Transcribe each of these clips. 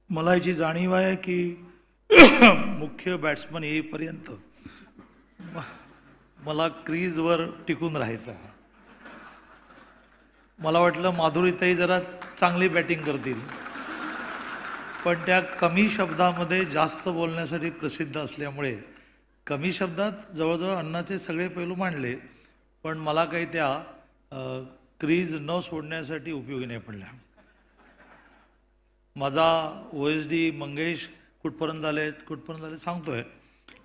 मला याची जाणीव आहे की मुख्य बॅट्समन येईपर्यंत मला क्रीजवर टिकून राहायचं आहे. मला वाटलं माधुरीताई जरा चांगली बॅटिंग करतील, पण त्या कमी शब्दामध्ये जास्त बोलण्यासाठी प्रसिद्ध असल्यामुळे कमी शब्दात जवळजवळ अण्णाचे सगळे पैलू मांडले, पण मला काही त्या क्रीज न सोडण्यासाठी उपयोगी नाही पडल्या. माझा OSD मंगेश कुठपर्यंत झाले सांगतोय,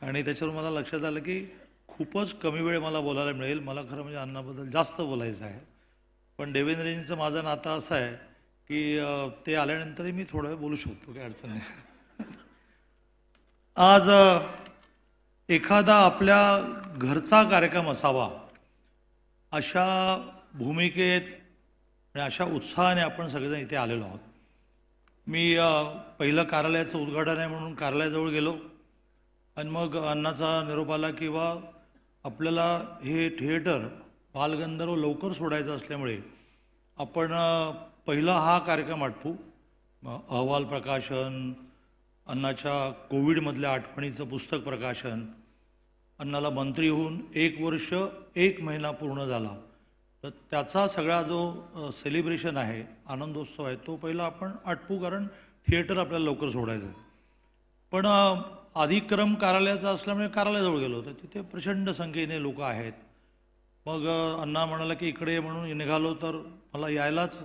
आणि त्याच्यावर मला लक्षात आलं की खूपच कमी वेळ मला बोलायला मिळेल. मला खरं म्हणजे अण्णाबद्दल जास्त बोलायचं आहे, पण देवेंद्रजींचं माझं नातं असं आहे की ते आल्यानंतरही मी थोडं वेळ बोलू शकतो, काही अडचण नाही. आज एखादा आपल्या घरचा कार्यक्रम असावा अशा भूमिकेत आणि अशा उत्साहाने आपण सगळेजण इथे आलेलो आहोत. मी पहिलं कार्यालयाचं उद्घाटन आहे म्हणून कार्यालयाजवळ गेलो, आणि मग अण्णाचा निरोप आला की बा आपल्याला हे थिएटर बालगंधर्व लवकर सोडायचं असल्यामुळे आपण पहिला हा कार्यक्रम आटपू. अहवाल प्रकाशन, अण्णाच्या कोविडमधल्या आठवणीचं पुस्तक प्रकाशन, अण्णाला मंत्री होऊन 1 वर्ष 1 महिना पूर्ण झाला, तर त्याचा सगळा जो सेलिब्रेशन आहे, आनंदोत्सव आहे, तो पहिला आपण आटपू, कारण थिएटर आपल्याला लवकर सोडायचं आहे. पण अधिक्रम कार्यालयाचा असल्यामुळे कार्यालयाजवळ गेलो तर तिथे प्रचंड संख्येने लोक आहेत. मग अण्णा म्हणाला की इकडे म्हणून निघालो, तर मला यायलाच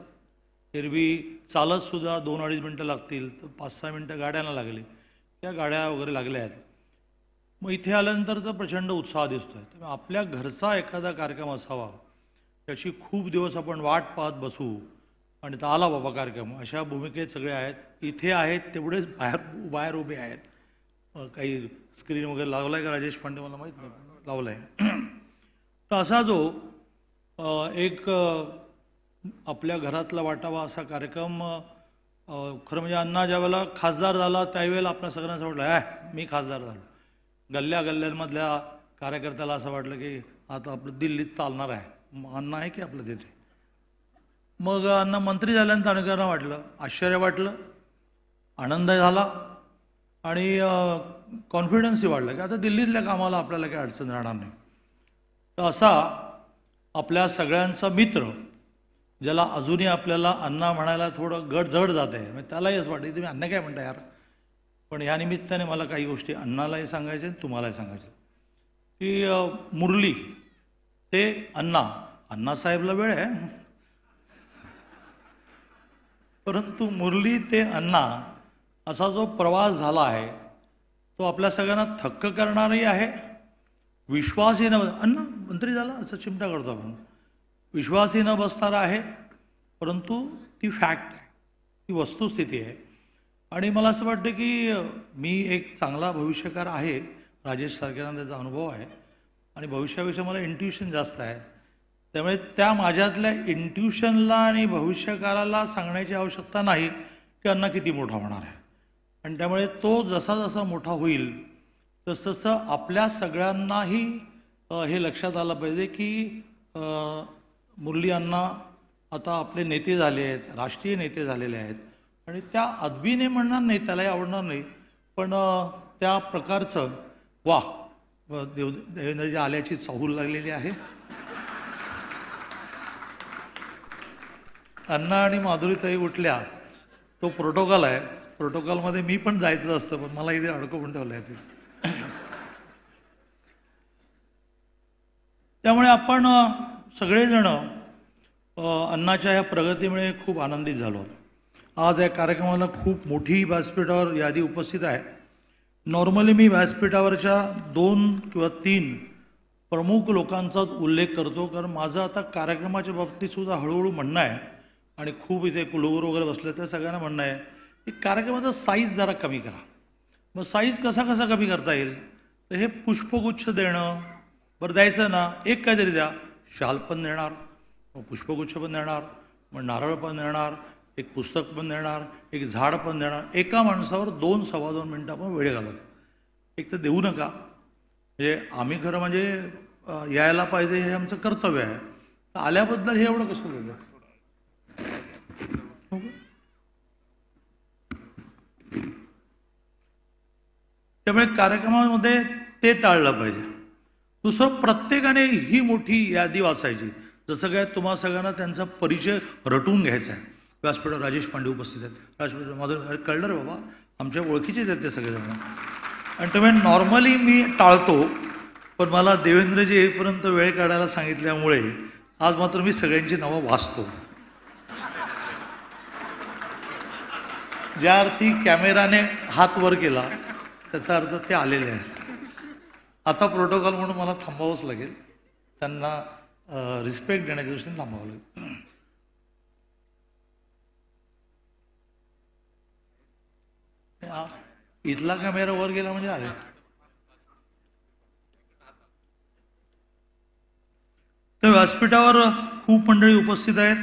एरवी चालतसुद्धा 2-2.5 मिनटं लागतील, तर 5-6 मिनटं गाड्यांना लागली. त्या गाड्या वगैरे लागल्या आहेत. मग इथे आल्यानंतर तर प्रचंड उत्साह दिसतो आहे. त्यामुळे आपल्या घरचा एखादा कार्यक्रम असावा, त्याची खूप दिवस आपण वाट पाहत बसू, आणि तर आला बाबा कार्यक्रम, अशा भूमिकेत सगळे आहेत. इथे आहेत तेवढेच बाहेर उभे आहेत. काही स्क्रीन वगैरे लावला आहे का राजेश पांडे, मला माहीत नाही, लावला आहे. तर असा जो एक आपल्या घरातला वाटावा असा कार्यक्रम, खरं म्हणजे अण्णा ज्यावेळेला खासदार झाला त्यावेळेला आपल्या सगळ्यांना वाटलं मी खासदार झालो. गल्ल्यांमधल्या कार्यकर्त्याला असं वाटलं की आता आपलं दिल्लीत चालणार आहे, अण्णा आहे की आपलं तिथे. मग अण्णा मंत्री झाल्यानंतर अनेकांना वाटलं, आश्चर्य वाटलं, आनंद झाला, आणि कॉन्फिडन्सही वाढला की आता दिल्लीतल्या कामाला आपल्याला काही अडचण राहणार नाही. तर असा आपल्या सगळ्यांचा मित्र, ज्याला अजूनही आपल्याला अण्णा म्हणायला थोडं जड जात आहे, म्हणजे त्यालाही असं वाटतं तुम्ही अण्णा काय म्हणता यार. पण या निमित्ताने मला काही गोष्टी अण्णालाही सांगायच्या तुम्हालाही सांगायच्या की मुरली ते अण्णासाहेबला वेळ आहे, परंतु मुरली ते अण्णा असा जो प्रवास झाला आहे तो आपल्या सगळ्यांना थक्क करणारही आहे. विश्वासही न अण्णा मंत्री झाला असं चिमटा करतो आपण, विश्वासही न बसणारा आहे, परंतु ती फॅक्ट आहे, ती वस्तुस्थिती आहे. आणि मला असं वाटतं की मी एक चांगला भविष्यकार आहे, राजेश सारख्यांना त्याचा अनुभव आहे, आणि भविष्यापेक्षा मला इंट्युशन जास्त आहे. त्यामुळे त्या माझ्यातल्या इंट्युशनला आणि भविष्यकाराला सांगण्याची आवश्यकता नाही की अण्णा किती मोठा होणार आहे. आणि त्यामुळे तो जसा जसा मोठा होईल तसतसं आपल्या सगळ्यांनाही हे लक्षात आलं पाहिजे की मुरली अण्णा आता आपले नेते झाले आहेत, राष्ट्रीय नेते झालेले आहेत, आणि त्या अदबीने म्हणणार नाही, त्यालाही आवडणार नाही, पण त्या प्रकारचं देवेंद्रजी आल्याची चाहूल लागलेली आहे. अण्णा आणि माधुरीताई उठल्या, तो प्रोटोकॉल आहे, प्रोटोकॉलमध्ये मी पण जायचं असतं, पण मला इथे अडकवून ठेवलं आहे ते. त्यामुळे आपण सगळेजण अण्णाच्या ह्या प्रगतीमुळे खूप आनंदित झालो. आज या कार्यक्रमाला खूप मोठी व्यासपीठावर यादी उपस्थित आहे. नॉर्मली मी व्यासपीठावरच्या 2 किंवा 3 प्रमुख लोकांचाच उल्लेख करतो, कारण माझं आता कार्यक्रमाच्या बाबतीतसुद्धा हळूहळू म्हणणं आहे, आणि खूप इथे कुलगुरू वगैरे बसले त्या सगळ्यांना म्हणणं आहे की कार्यक्रमाचा साईज जरा कमी करा. मग साईज कसा कमी करता येईल, तर हे पुष्पगुच्छ देणं, बरं द्यायचं ना, एक काहीतरी द्या, शाल पण देणार, मग पुष्पगुच्छ पण देणार, मग नारळ पण देणार, एक पुस्तक पण देणार, एक झाड पण देणार. एका माणसावर 2-2.25 मिनटं आपण वेळ घालवतो. एक तर देऊ नका, म्हणजे आम्ही खरं म्हणजे यायला पाहिजे हे आमचं कर्तव्य आहे, तर आल्याबद्दल हे एवढं कसं बोललं. त्यामुळे कार्यक्रमामध्ये ते टाळलं पाहिजे. दुसरं, प्रत्येकाने ही मोठी यादी वाचायची. जसं काय तुम्हा सगळ्यांना त्यांचा परिचय रटून घ्यायचा आहे. व्यासपीठावर राजेश पांडे उपस्थित आहेत. व्यासपीठावर माझं कळलं रे बाबा, आमच्या ओळखीचेच आहेत ते सगळेजण. आणि त्यामुळे नॉर्मली मी टाळतो, पण मला देवेंद्रजी येईपर्यंत वेळ काढायला सांगितल्यामुळे आज मात्र मी सगळ्यांची नावं वाचतो. ज्या अर्थी कॅमेराने हात वर केला त्याचा अर्थ ते आलेले आहेत. आता प्रोटोकॉल म्हणून मला थांबावंच लागेल, त्यांना रिस्पेक्ट देण्याच्या दृष्टीने थांबावं लागेल. इथला कॅमेरा वर गेला म्हणजे आले. तर व्यासपीठावर खूप मंडळी उपस्थित आहेत.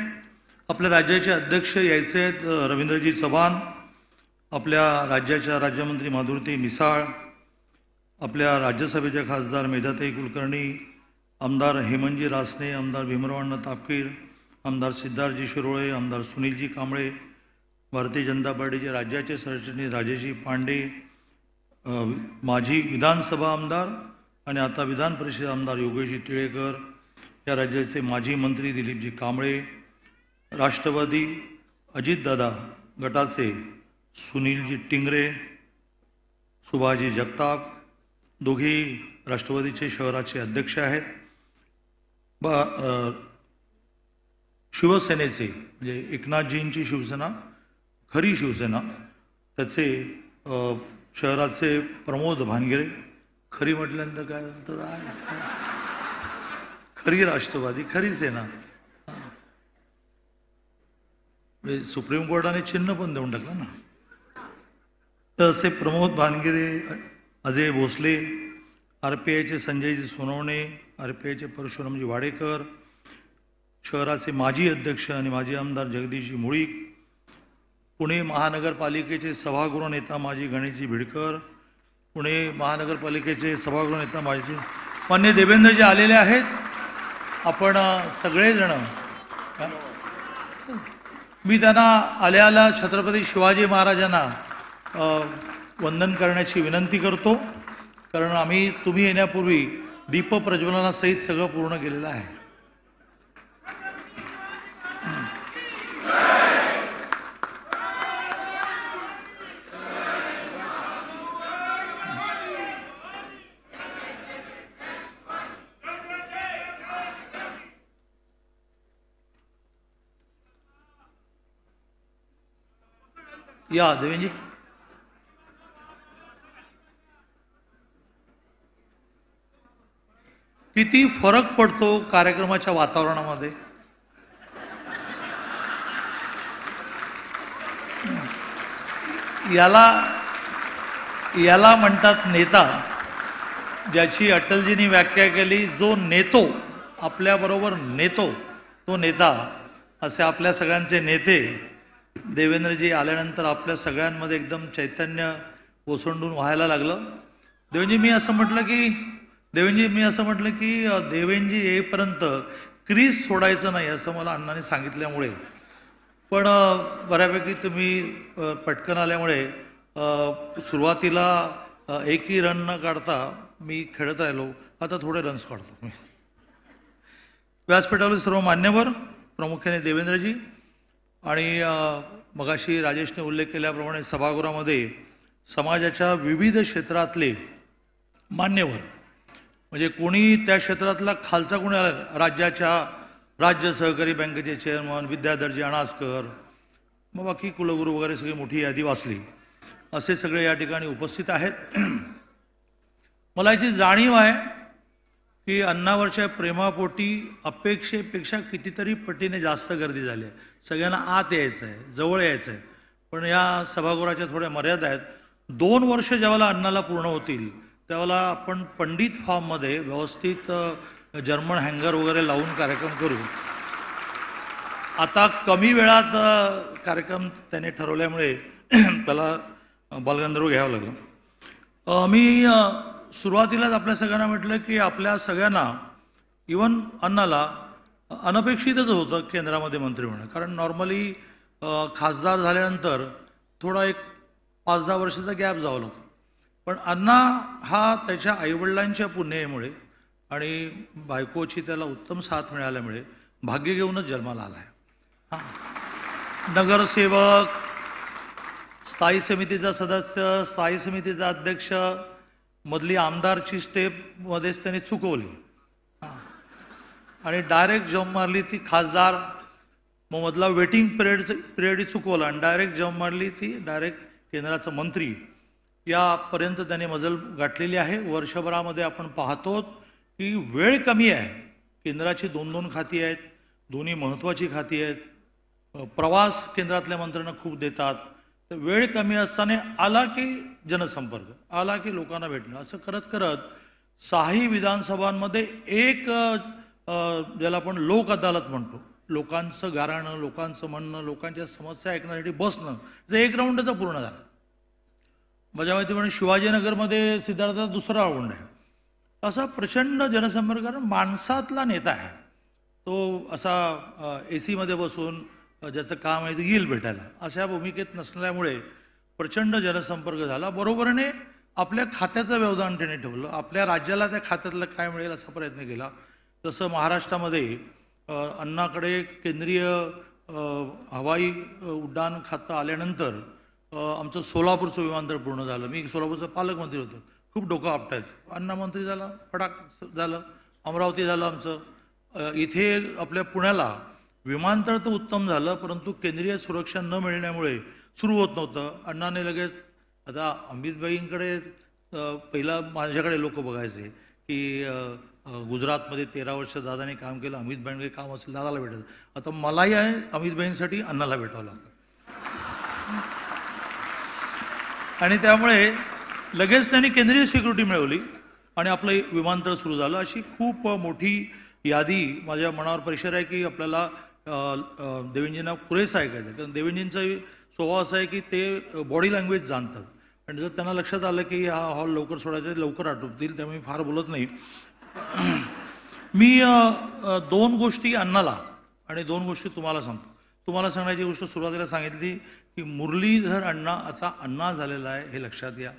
आपल्या राज्याचे अध्यक्ष यायचे आहेत, रवींद्रजी चव्हाण. आपल्या राज्याच्या राज्यमंत्री माधुरीताई मिसाळ, आपल्या राज्यसभेचे खासदार मेधाताई कुलकर्णी, आमदार हेमंतजी रासने, आमदार भीमराव अण्णा तापकीर, आमदार सिद्धार्थजी शिरोळे, आमदार सुनीलजी कांबळे, भारतीय जनता पार्टीचे राज्याचे सरचिटणीस राजेशजी पांडे, माजी विधानसभा आमदार आणि आता विधान परिषद आमदार योगेशजी टिळेकर, या राज्याचे माजी मंत्री दिलीपजी कांबळे, राष्ट्रवादी अजितदादा गटाचे सुनीलजी टिंगरे, सुभाषजी जगताप, दोघेही राष्ट्रवादीचे शहराचे अध्यक्ष आहेत. शिवसेनेचे म्हणजे एकनाथजींची शिवसेना, खरी शिवसेना, त्याचे शहराचे प्रमोद भानगिरे. खरी म्हटल्यानंतर काय झालं, खरी राष्ट्रवादी, खरी सेना. सुप्रीम कोर्टाने चिन्ह पण देऊन टाकलं ना. तर असे प्रमोद भानगिरे, अजय भोसले, RPIचे संजयजी सोनवणे, RPIचे परशुरामजी वाडेकर, शहराचे माजी अध्यक्ष आणि माजी आमदार जगदीशजी मुळीक, पुणे महानगरपालिकेचे सभागृह नेता माजी गणेशजी भिडकर, पुणे महानगरपालिकेचे सभागृह नेता माजी मान्य देवेंद्रजी आलेले आहेत. आपण सगळेजण, मी त्यांना आल्या छत्रपती शिवाजी महाराजांना वंदन करण्याची विनंती करतो, कारण तुम्ही येण्यापूर्वी दीपप्रज्वलनासहित सगळं पूर्ण केलेलं आहे. या देवेंजी. किती फरक पडतो कार्यक्रमाच्या वातावरणामध्ये. याला म्हणतात नेता, ज्याची अटलजींनी व्याख्या केली, जो नेतो, आपल्याबरोबर नेतो तो नेता. असे आपल्या सगळ्यांचे नेते देवेंद्रजी आल्यानंतर आपल्या सगळ्यांमध्ये एकदम चैतन्य ओसंडून व्हायला लागलं. देवेंजी मी असं म्हटलं की देवेंजी येईपर्यंत क्रीज सोडायचं नाही असं मला अण्णांनी सांगितल्यामुळे, पण बऱ्यापैकी तुम्ही पटकन आल्यामुळे सुरुवातीला एकही रन न काढता मी खेळत राहिलो. आता थोडे रन्स काढतो. व्यासपीठावरील सर्व मान्यवर, प्रामुख्याने देवेंद्रजी आणि मगाशी राजेशने उल्लेख केल्याप्रमाणे सभागृहामध्ये समाजाच्या विविध क्षेत्रातले मान्यवर, म्हणजे कोणी त्या क्षेत्रातला खालचा कोणी आला, राज्य सहकारी बँकेचे चेअरमन विद्याधरजी अणासकर, मग बाकी कुलगुरू वगैरे सगळी मोठी यादी वाचली, असे सगळे या ठिकाणी उपस्थित आहेत. मला याची जाणीव आहे की अण्णावरच्या प्रेमापोटी अपेक्षेपेक्षा कितीतरी पटीने जास्त गर्दी झाली आहे. सगळ्यांना आत यायचं आहे, जवळ यायचं आहे, पण या सभागृहाच्या थोड्या मर्यादा आहेत. 2 वर्ष ज्यावेळेला अण्णाला पूर्ण होतील त्यावेळेला आपण पंडित फॉर्ममध्ये व्यवस्थित जर्मन हँगर वगैरे लावून कार्यक्रम करू. आता कमी वेळात कार्यक्रम त्याने ठरवल्यामुळे त्याला बालगंधर्व घ्यावं लागलं. मी सुरुवातीलाच आपल्या सगळ्यांना म्हटलं की आपल्या सगळ्यांना, इवन अण्णाला, अनपेक्षितच होतं केंद्रामध्ये मंत्री होणं, कारण नॉर्मली खासदार झाल्यानंतर थोडा एक 5-10 वर्षाचा गॅप जावं लागतो. पण अण्णा हा त्याच्या आईवडिलांच्या पुण्यामुळे आणि बायकोची त्याला उत्तम साथ मिळाल्यामुळे भाग्य घेऊनच जन्माला आला आहे. हां, नगरसेवक, स्थायी समितीचा सदस्य, स्थायी समितीचा अध्यक्ष, मधली आमदारची स्टेपमध्येच त्यांनी चुकवली आणि डायरेक्ट जंप मारली ती खासदार. मग मधला वेटिंग पिरियड चुकवला आणि डायरेक्ट जंप मारली ती डायरेक्ट केंद्राचा मंत्री. यापर्यंत त्यांनी मजल गाठलेली आहे. वर्षभरामध्ये आपण पाहतो की वेळ कमी आहे. केंद्राची 2-2 खाती आहेत, दोन्ही महत्त्वाची खाती आहेत. प्रवास केंद्रातल्या मंत्र्यांना खूप देतात. तर वेळ कमी असताना आला की जनसंपर्क, आला की लोकांना भेटणं, असं करत करत 6ही विधानसभांमध्ये एक ज्याला आपण लोक अदालत म्हणतो, लोकांचं गाऱ्हाणं, लोकांचं म्हणणं, लोकांच्या समस्या ऐकण्यासाठी बसणं, जर एक राऊंड तर पूर्ण झालं. माझ्या माहितीप्रमाणे शिवाजीनगरमध्ये सिद्धार्थचा दुसरा राऊंड आहे. असा प्रचंड जनसंपर्क, कारण माणसातला नेता आहे तो. असा AC मध्ये बसून ज्याचं काम आहे ते येईल भेटायला, अशा भूमिकेत नसल्यामुळे प्रचंड जनसंपर्क झाला. बरोबरीने आपल्या खात्याचं व्यवधान त्याने ठेवलं, आपल्या राज्याला त्या खात्यातलं काय मिळेल असा प्रयत्न केला. जसं महाराष्ट्रामध्ये अण्णाकडे केंद्रीय हवाई उड्डाण खातं आल्यानंतर आमचं सोलापूरचं विमानतळ पूर्ण झालं. मी सोलापूरचा पालकमंत्री होतो, खूप डोकं आपटायचं. अण्णा मंत्री झाला, फटाक झालं. अमरावती झालं आमचं. इथे आपल्या पुण्याला विमानतळ तर उत्तम झालं, परंतु केंद्रीय सुरक्षा न मिळण्यामुळे सुरू होत नव्हतं. अण्णाने लगेच, आता अमितभाईंकडे पहिला माझ्याकडे लोक बघायचे की गुजरातमध्ये 13 वर्ष दादाने काम केलं, अमितभाईंकडे काम असेल दादाला भेटायचं. आता मलाही आहे अमितभाईंसाठी अण्णाला भेटावं लागतं. आणि त्यामुळे लगेच त्यांनी केंद्रीय सिक्युरिटी मिळवली आणि आपलं विमानतळ सुरू झालं. अशी खूप मोठी यादी माझ्या मनावर प्रेशर आहे की आपल्याला देवेंजींना पुरेसं ऐकायचं आहे. कारण देवेंजींचा स्वभाव असा आहे की ते बॉडी लँग्वेज जाणतात आणि जर त्यांना लक्षात आलं की हा हॉल लवकर सोडायचा लवकर आटोपतील, त्यामुळे मी फार बोलत नाही. मी 2 गोष्टी अण्णाला आणि 2 गोष्टी तुम्हाला सांगतो. तुम्हाला सांगण्याची गोष्ट सुरुवातीला सांगितली की मुरलीधर अण्णा आता अण्णा झालेला आहे हे लक्षात घ्या.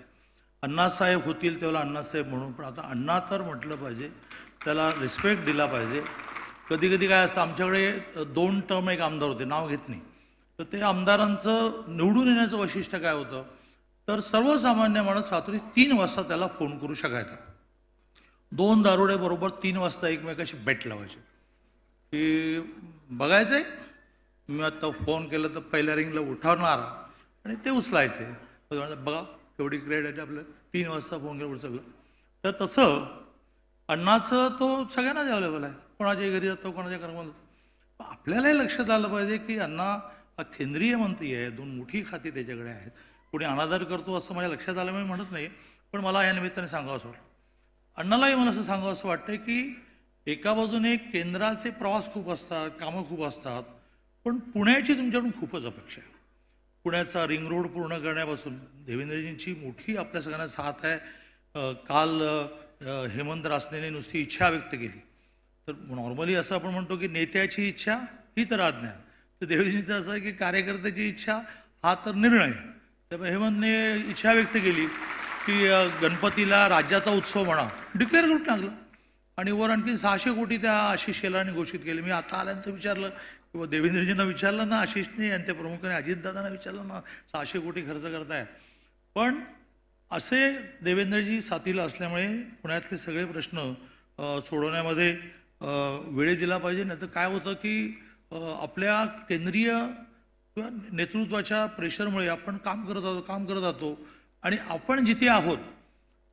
अण्णासाहेब होतील तेव्हा अण्णासाहेब म्हणून, पण आता अण्णा तर म्हटलं पाहिजे, त्याला रिस्पेक्ट दिला पाहिजे. कधी कधी काय असतं, आमच्याकडे 2 टर्म एक आमदार होते, नाव घेत नाही, तर ते आमदारांचं निवडून येण्याचं वैशिष्ट्य काय होतं, तर सर्वसामान्य माणूस रात्री 3 वाजता त्याला फोन करू शकायचा. 2 दारुडे बरोबर 3 वाजता एकमेकाशी बेट लावायचे की बघायचं आहे, मी आता फोन केलं तर पहिल्या रिंगला उठवणार आणि ते उचलायचे. बघा केवढी ग्रेड आहे आपलं, 3 वाजता फोन केलं उचललं. तर तसं अण्णाचं तो सगळ्यांनाच अवेलेबल आहे, कोणाच्याही घरी जातो, कोणाच्या कर्माला जातो. आपल्यालाही लक्षात आलं पाहिजे की अण्णा हा केंद्रीय मंत्री आहे, 2 मोठी खाती त्याच्याकडे आहेत. कोणी अनादर करतो असं माझ्या लक्षात आलं मी म्हणत नाही, पण मला या निमित्ताने सांगावं असं वाटतं. अण्णालाही मला असं सांगावं असं वाटतं की एका बाजूने केंद्राचे प्रवास खूप असतात, कामं खूप असतात, पण पुण्याची तुमच्याकडून खूपच अपेक्षा आहे. पुण्याचा रिंग रोड पूर्ण करण्यापासून देवेंद्रजींची मोठी आपल्या सगळ्यांना साथ आहे. काल हेमंत रासनेने नुसती इच्छा व्यक्त केली. तर नॉर्मली असं आपण म्हणतो की नेत्याची इच्छा ही तर आज्ञा, तर देवेंद्रजींचं असं आहे की कार्यकर्त्याची इच्छा हा तर निर्णय. त्यामुळे हेमंतने इच्छा व्यक्त केली की गणपतीला राज्याचा उत्सव म्हणा, डिक्लेअर करून टाकलं आणि वर आणखी 600 कोटी त्या आशिष शेलारने घोषित केले. मी आता आल्यानंतर विचारलं किंवा देवेंद्रजींना विचारलं ना, आशिषने आणि त्या प्रमुखाने अजितदादांना विचारलं ना, 600 कोटी खर्च करताय. पण असे देवेंद्रजी साथीला असल्यामुळे पुण्यातले सगळे प्रश्न सोडवण्यामध्ये वेळ दिला पाहिजे. नाही तर काय होतं की आपल्या केंद्रीय किंवा नेतृत्वाच्या प्रेशरमुळे आपण काम करत जातो आणि आपण जिथे आहोत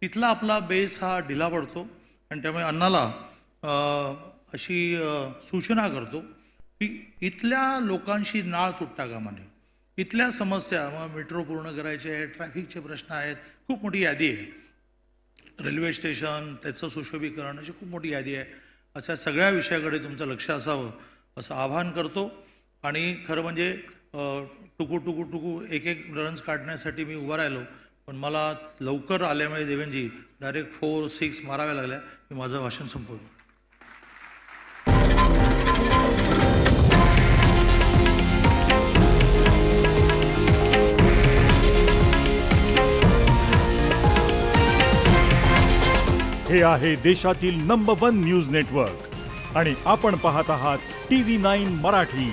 तिथला आपला बेस हा ढिला पडतो. आणि त्यामुळे अण्णाला अशी सूचना करतो की इथल्या लोकांशी नाळ तुटता कामा नये. इथल्या समस्या, मग मेट्रो पूर्ण करायचे आहे, ट्रॅफिकचे प्रश्न आहेत, खूप मोठी यादी आहे. रेल्वे स्टेशन, त्याचं सुशोभीकरण, अशी खूप मोठी यादी आहे. अशा सगळ्या विषयाकडे तुमचं लक्ष असावं असं आवाहन करतो. आणि खरं म्हणजे टुकू एक रन्स काढण्यासाठी मी उभा राहिलो, पण मला लवकर आल्यामुळे देवेंजी डायरेक्ट 4-6 माराव्या लागल्या. मी माझं भाषण संपवलं. हे आहे देशातील नंबर 1 न्यूज नेटवर्क आणि आपण पाहत आहात TV9 मराठी,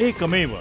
एकमेव.